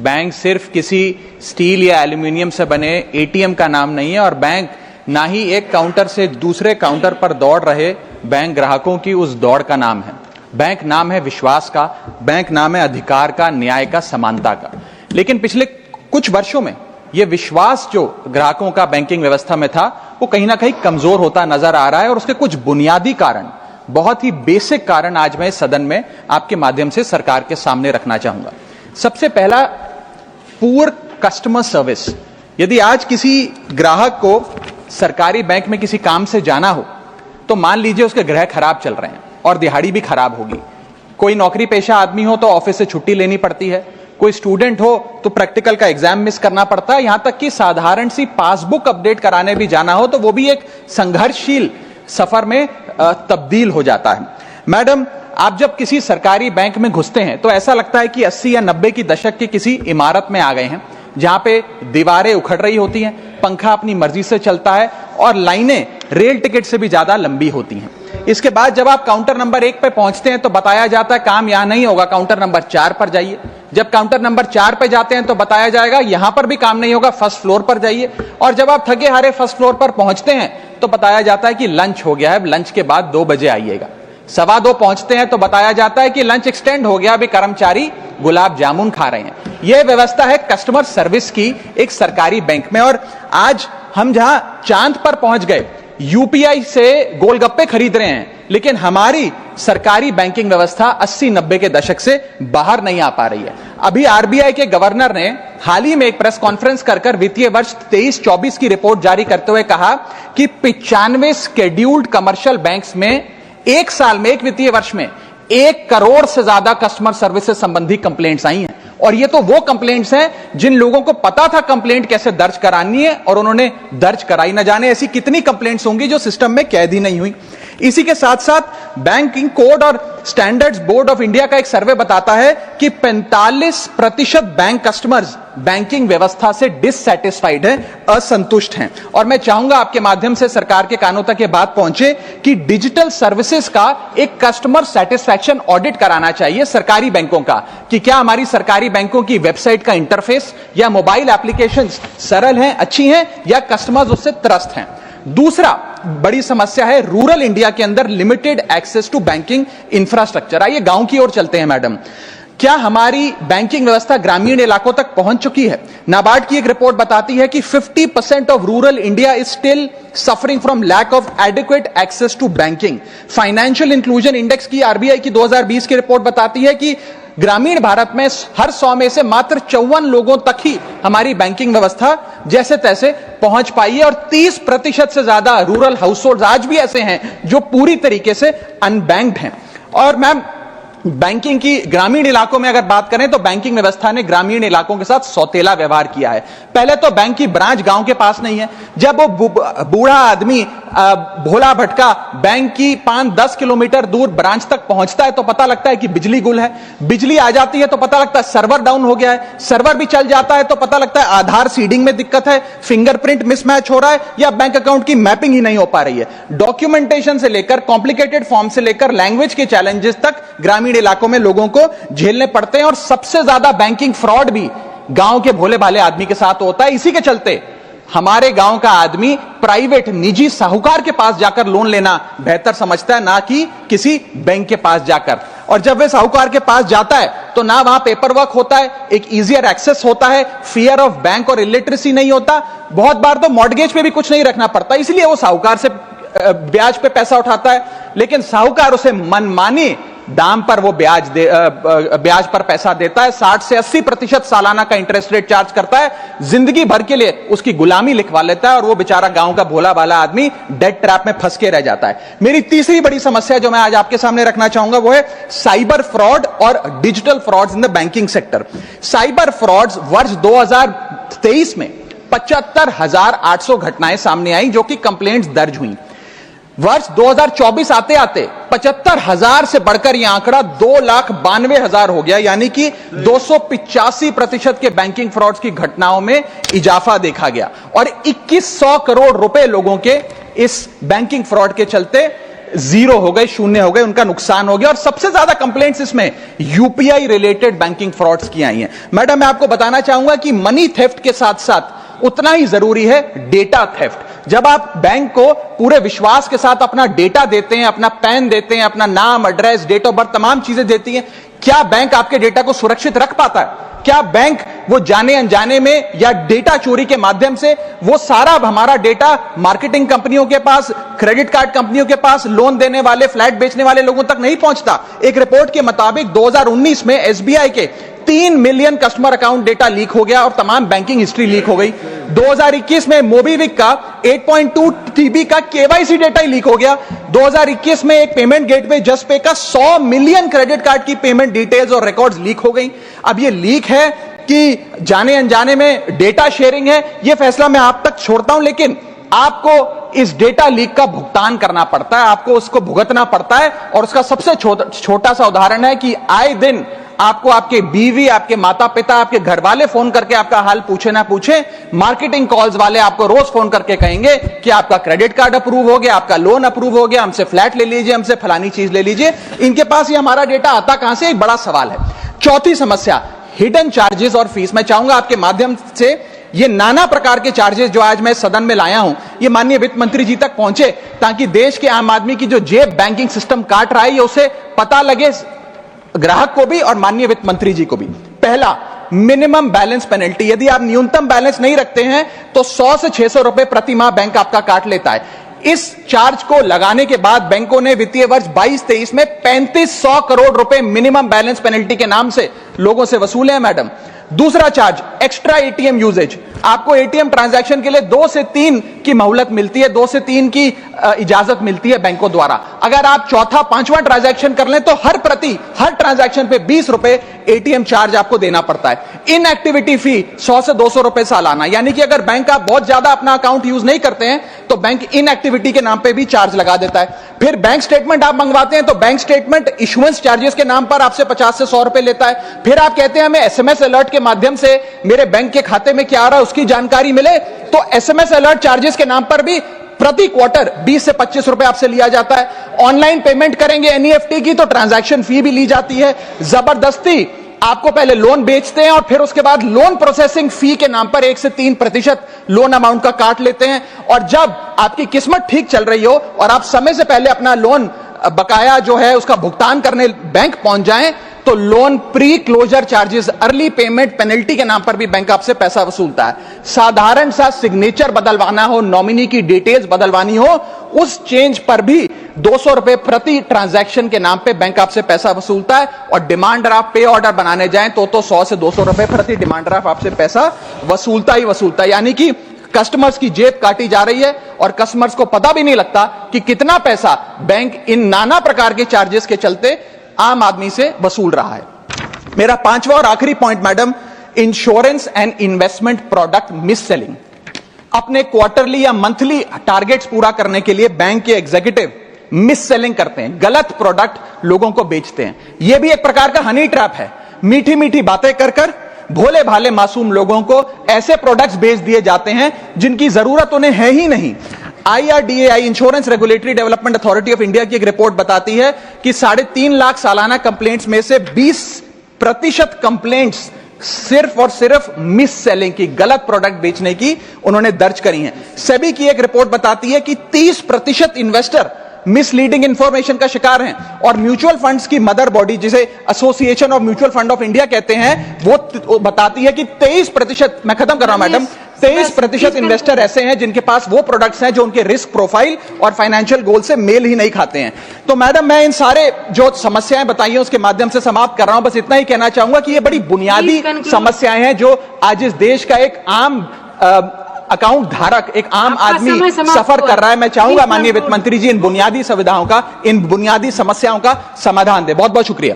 Bank सिर्फ किसी steel या एल्यूमिनियम से बने एटीएम का नाम नहीं है, और बैंक ना ही एक काउंटर से दूसरे काउंटर पर दौड़ रहे बैंक ग्राहकों की उस दौड़ का नाम है। बैंक नाम है विश्वास का, बैंक नाम है अधिकार का, न्याय का, समानता का। लेकिन पिछले कुछ वर्षों में यह विश्वास जो ग्राहकों का बैंकिंग व्यवस्था में था, वो कहीं ना कहीं कमजोर होता नजर आ रहा है, और उसके कुछ बुनियादी कारण, बहुत ही बेसिक कारण आज मैं इस सदन में आपके माध्यम से सरकार के सामने रखना चाहूंगा। सबसे पहला, पुअर कस्टमर सर्विस। यदि आज किसी ग्राहक को सरकारी बैंक में किसी काम से जाना हो, तो मान लीजिए उसके ग्रह खराब चल रहे हैं और दिहाड़ी भी खराब होगी। कोई नौकरी पेशा आदमी हो तो ऑफिस से छुट्टी लेनी पड़ती है, कोई स्टूडेंट हो तो प्रैक्टिकल का एग्जाम मिस करना पड़ता है, यहां तक कि साधारण सी पासबुक अपडेट कराने भी जाना हो तो वो भी एक संघर्षशील सफर में तब्दील हो जाता है। मैडम, आप जब किसी सरकारी बैंक में घुसते हैं तो ऐसा लगता है कि 80 या 90 की दशक की किसी इमारत में आ गए हैं, जहां पे दीवारें उखड़ रही होती हैं, पंखा अपनी मर्जी से चलता है और लाइनें रेल टिकट से भी ज्यादा लंबी होती हैं। इसके बाद जब आप काउंटर नंबर 1 पे पहुंचते हैं तो बताया जाता है काम यहां नहीं होगा, काउंटर नंबर 4 पर जाइए। जब काउंटर नंबर 4 पे जाते हैं तो बताया जाएगा यहां पर भी काम नहीं होगा, फर्स्ट फ्लोर पर जाइए। और जब आप थके हारे फर्स्ट फ्लोर पर पहुंचते हैं तो बताया जाता है कि लंच हो गया है, लंच के बाद 2 बजे आइएगा। 2:15 पहुंचते हैं तो बताया जाता है कि लंच एक्सटेंड हो गया, अभी कर्मचारी गुलाब जामुन खा रहे हैं। यह व्यवस्था है कस्टमर सर्विस की एक सरकारी बैंक में। और आज हम जहां चांद पर पहुंच गए, यूपीआई से गोलगप्पे खरीद रहे हैं, लेकिन हमारी सरकारी बैंकिंग व्यवस्था 80-90 के दशक से बाहर नहीं आ पा रही है। अभी आरबीआई के गवर्नर ने हाल ही में एक प्रेस कॉन्फ्रेंस कर वित्तीय वर्ष 23-24 की रिपोर्ट जारी करते हुए कहा कि 95 स्केड्यूल्ड कमर्शियल बैंक्स में एक साल में, एक वित्तीय वर्ष में 1 करोड़ से ज्यादा कस्टमर सर्विस से संबंधी कंप्लेंट्स आई हैं। और ये तो वो कंप्लेंट्स हैं जिन लोगों को पता था कंप्लेंट कैसे दर्ज करानी है और उन्होंने दर्ज कराई। न जाने ऐसी कितनी कंप्लेंट्स होंगी जो सिस्टम में कैद ही नहीं हुई। इसी के साथ साथ बैंकिंग कोड और स्टैंडर्ड्स बोर्ड ऑफ इंडिया का एक सर्वे बताता है कि 45% बैंक कस्टमर्स बैंकिंग व्यवस्था से डिससैटिस्फाइड हैं, असंतुष्ट हैं। और मैं चाहूंगा आपके माध्यम से सरकार के कानों तक ये बात पहुंचे कि डिजिटल सर्विसेज का एक कस्टमर सेटिस्फैक्शन ऑडिट कराना चाहिए सरकारी बैंकों का, कि क्या हमारी सरकारी बैंकों की वेबसाइट का इंटरफेस या मोबाइल एप्लीकेशंस सरल हैं, अच्छी हैं, या कस्टमर्स उससे त्रस्त हैं। दूसरा बड़ी समस्या है रूरल इंडिया के अंदर limited access to banking infrastructure. आइए गांव की ओर चलते हैं। मैडम, क्या हमारी बैंकिंग व्यवस्था ग्रामीण इलाकों तक पहुंच चुकी है? नाबार्ड की एक रिपोर्ट बताती है कि 50% of rural India is still suffering from lack of adequate access to banking. Financial inclusion index की आरबीआई की 2020 की रिपोर्ट बताती है कि ग्रामीण भारत में हर 100 में से मात्र 54 लोगों तक ही हमारी बैंकिंग व्यवस्था जैसे तैसे पहुंच पाई है, और 30% से ज्यादा रूरल हाउसहोल्ड आज भी ऐसे हैं जो पूरी तरीके से अनबैंक्ड हैं। और मैम, बैंकिंग की ग्रामीण इलाकों में अगर बात करें तो बैंकिंग व्यवस्था ने ग्रामीण इलाकों के साथ सौतेला व्यवहार किया है। पहले तो बैंक की ब्रांच गांव के पास नहीं है। जब वो बूढ़ा आदमी भोला भटका बैंक की 5-10 किलोमीटर दूर ब्रांच तक पहुंचता है तो पता लगता है कि बिजली गुल है। बिजली आ जाती है तो पता लगता है सर्वर डाउन हो गया है। सर्वर भी चल जाता है तो पता लगता है आधार सीडिंग में दिक्कत है, फिंगरप्रिंट मिसमैच हो रहा है, या बैंक अकाउंट की मैपिंग ही नहीं हो पा रही है। डॉक्यूमेंटेशन से लेकर कॉम्प्लिकेटेड फॉर्म से लेकर लैंग्वेज के चैलेंजेस तक ग्रामीण इलाकों में लोगों को झेलने पड़ते हैं। और सबसे ज्यादा बैंकिंग फ्रॉड भी गांव के भोले भाले आदमी के साथ होता है। इसी के चलते हमारे गांव का आदमी प्राइवेट निजी साहूकार के पास जाकर लोन लेना बेहतर समझता है, ना कि किसी बैंक के पास जाकर। और जब वे साहूकार के पास जाता है तो ना वहां पेपर वर्क होता है, एक इजियर एक्सेस होता है, फियर ऑफ बैंक और इलिटरेसी नहीं होता। बहुत बार तो मॉर्गेज पे भी कुछ नहीं रखना पड़ता, इसलिए वो साहूकार से ब्याज पे पैसा उठाता है, लेकिन साहूकार उसे मनमानी दाम पर वो ब्याज पर पैसा देता है। 60 से 80% सालाना का इंटरेस्ट रेट चार्ज करता है, जिंदगी भर के लिए उसकी गुलामी लिखवा लेता है, और वो बेचारा गांव का भोला वाला आदमी डेट ट्रैप में फंस के रह जाता है। मेरी तीसरी बड़ी समस्या जो मैं आज आपके सामने रखना चाहूंगा वो है साइबर फ्रॉड और digital frauds in the banking sector. Cyber frauds वर्ष 2023 में 75,800 घटनाएं सामने आई जो कि कंप्लेंट्स दर्ज हुई। वर्ष 2024 आते आते 75,000 से बढ़कर यह आंकड़ा 2,92,000 हो गया, यानी कि 285% के बैंकिंग फ्रॉड्स की घटनाओं में इजाफा देखा गया। और 2100 करोड़ रुपए लोगों के इस बैंकिंग फ्रॉड के चलते जीरो हो गए, शून्य हो गए, उनका नुकसान हो गया। और सबसे ज्यादा कंप्लेंट्स इसमें यूपीआई रिलेटेड बैंकिंग फ्रॉड्स की आई हैं। मैडम, मैं आपको बताना चाहूंगा कि मनी थेफ्ट के साथ साथ उतना ही जरूरी है डेटा थेफ्ट। जब आप बैंक को पूरे विश्वास के साथ अपना डेटा देते हैं, अपना पैन देते हैं, अपना नाम, एड्रेस, डेट ऑफ बर्थ, तमाम चीजें देती हैं, क्या बैंक आपके डेटा को सुरक्षित रख पाता है? क्या बैंक वो जाने अनजाने में या डेटा चोरी के माध्यम से वो सारा हमारा डेटा मार्केटिंग कंपनियों के पास, क्रेडिट कार्ड कंपनियों के पास, लोन देने वाले, फ्लैट बेचने वाले लोगों तक नहीं पहुंचता? एक रिपोर्ट के मुताबिक 2019 में एसबीआई के 3 million customer account data leak हो गया और तमाम बैंकिंग हिस्ट्री लीक हो गई। 2021 में मोबीविक का 8.2 टीबी का केवाईसी डेटा ही लीक हो गया। 2021 में एक पेमेंट गेटवे जस्टपे का 100 मिलियन क्रेडिट कार्ड की पेमेंट डिटेल्स और रिकॉर्ड्स लीक हो गई। अब ये लीक है कि जाने अनजाने में डेटा शेयरिंग है, ये फैसला मैं आप तक छोड़ता हूं, लेकिन आपको इस डेटा लीक का भुगतान करना पड़ता है, आपको उसको भुगतना पड़ता है। और उसका सबसे छोटा सा उदाहरण है कि आए दिन आपको आपके बीवी, आपके माता पिता, आपके घर वाले फोन करके आपका हाल पूछे ना पूछे, मार्केटिंग कॉल्स वाले आपको रोज फोन करके कहेंगे कि आपका क्रेडिट कार्ड अप्रूव हो गया, आपका लोन अप्रूव हो गया, हमसे फ्लैट ले लीजिए, हमसे फलानी चीज ले लीजिए। इनके पास ये हमारा डेटा आता कहां से, एक बड़ा सवाल है। चौथी समस्या, हिडन चार्जेस और फीस। मैं चाहूंगा आपके माध्यम से ये नाना प्रकार के चार्जेस जो आज मैं सदन में लाया हूं, ये माननीय वित्त मंत्री जी तक पहुंचे, ताकि देश के आम आदमी की जो जेब बैंकिंग सिस्टम काट रहा है, ये उसे पता लगे, ग्राहक को भी और माननीय वित्त मंत्री जी को भी। पहला, मिनिमम बैलेंस पेनल्टी। यदि आप न्यूनतम बैलेंस नहीं रखते हैं तो 100 से 600 रुपए प्रति माह बैंक आपका काट लेता है। इस चार्ज को लगाने के बाद बैंकों ने वित्तीय वर्ष 22-23 में 3500 करोड़ रुपए मिनिमम बैलेंस पेनल्टी के नाम से लोगों से वसूले हैं। मैडम, दूसरा चार्ज, एक्स्ट्रा एटीएम यूजेज। आपको एटीएम ट्रांजैक्शन के लिए 2 से 3 की मोहलत मिलती है, 2 से 3 की इजाजत मिलती है बैंकों द्वारा। अगर आप चौथा, पांचवा ट्रांजैक्शन कर लें तो हर ट्रांजैक्शन पे 20 रुपए एटीएम चार्ज आपको देना पड़ता है। इनएक्टिविटी फी 100 से 200 रुपए सालाना, यानी कि अगर बैंक आप बहुत ज्यादा अपना अकाउंट यूज नहीं करते हैं तो बैंक इनएक्टिविटी के नाम पे भी चार्ज लगा देता है। फिर बैंक स्टेटमेंट आप मंगवाते हैं तो बैंक स्टेटमेंट इशुएंस चार्जेस के नाम पर आपसे 50 से 100 रुपए लेता है। फिर आप कहते हैं हमें एसएमएस अलर्ट के माध्यम से मेरे बैंक के खाते में क्या आ रहा है उसकी जानकारी मिले, तो एसएमएस अलर्ट चार्जेस के नाम पर भी प्रति क्वार्टर 20 से 25 रुपए आपसे लिया जाता है। ऑनलाइन पेमेंट करेंगे एनईएफटी की तो ट्रांजैक्शन फी भी ली जाती है। जबरदस्ती आपको पहले लोन बेचते हैं और फिर उसके बाद लोन प्रोसेसिंग फी के नाम पर 1 से 3% लोन अमाउंट का काट लेते हैं। और जब आपकी किस्मत ठीक चल रही हो और आप समय से पहले अपना लोन बकाया जो है उसका भुगतान करने बैंक पहुंच जाएं तो loan pre closure charges, early payment penalty के नाम पर भी बैंक आपसे पैसा वसूलता है। साधारण सा सिग्नेचर बदलवाना हो, नॉमिनी की डिटेल्स बदलवानी हो, उस चेंज पर भी 200 रुपए प्रति ट्रांजैक्शन के नाम पे बैंक आपसे पैसा वसूलता है। और डिमांड ड्राफ्ट, पे ऑर्डर बनाने जाएं तो 100 से 200 रुपए प्रति डिमांड ड्राफ्ट आपसे पैसा वसूलता ही वसूलता है। यानी कि कस्टमर्स की जेब काटी जा रही है और कस्टमर्स को पता भी नहीं लगता कि कितना पैसा बैंक इन नाना प्रकार के चार्जेस के चलते आम आदमी से वसूल रहा है। मेरा पांचवा और आखिरी point madam, insurance and investment product miss selling. अपने क्वार्टरली या मंथली टारगेट्स पूरा करने के लिए बैंक के एग्जीक्यूटिव मिस सेलिंग करते हैं, गलत प्रोडक्ट लोगों को बेचते हैं। यह भी एक प्रकार का हनी ट्रैप है। मीठी मीठी बातें कर भोले भाले मासूम लोगों को ऐसे प्रोडक्ट्स बेच दिए जाते हैं जिनकी जरूरत उन्हें है ही नहीं। IRDAI, insurance regulatory development authority of India की एक रिपोर्ट बताती है कि 3.5 लाख सालाना कंप्लेंट्स में से 20% कंप्लेंट्स सिर्फ और सिर्फ मिस सेलिंग की, गलत प्रोडक्ट बेचने की उन्होंने दर्ज करी हैं। सेबी की एक रिपोर्ट बताती है कि 30% इन्वेस्टर मिसलीडिंग इंफॉर्मेशन का शिकार हैं। और म्यूचुअल फंड्स की मदर बॉडी, जिसे association of mutual fund of India कहते हैं, वो बताती है कि 23%, मैं खत्म कर रहा हूं मैडम, 23% इन्वेस्टर ऐसे हैं जिनके पास वो प्रोडक्ट्स हैं जो उनके रिस्क प्रोफाइल और फाइनेंशियल गोल से मेल ही नहीं खाते हैं। तो मैडम, मैं इन सारे जो समस्याएं बताई हैं उसके माध्यम से समाप्त कर रहा हूं। बस इतना ही कहना चाहूंगा कि ये बड़ी बुनियादी समस्याएं हैं जो आज इस देश का एक आम अकाउंट धारक, एक आम आदमी सफर कर रहा है। मैं चाहूंगा माननीय वित्त मंत्री जी इन बुनियादी सुविधाओं का, इन बुनियादी समस्याओं का समाधान दे। बहुत बहुत शुक्रिया।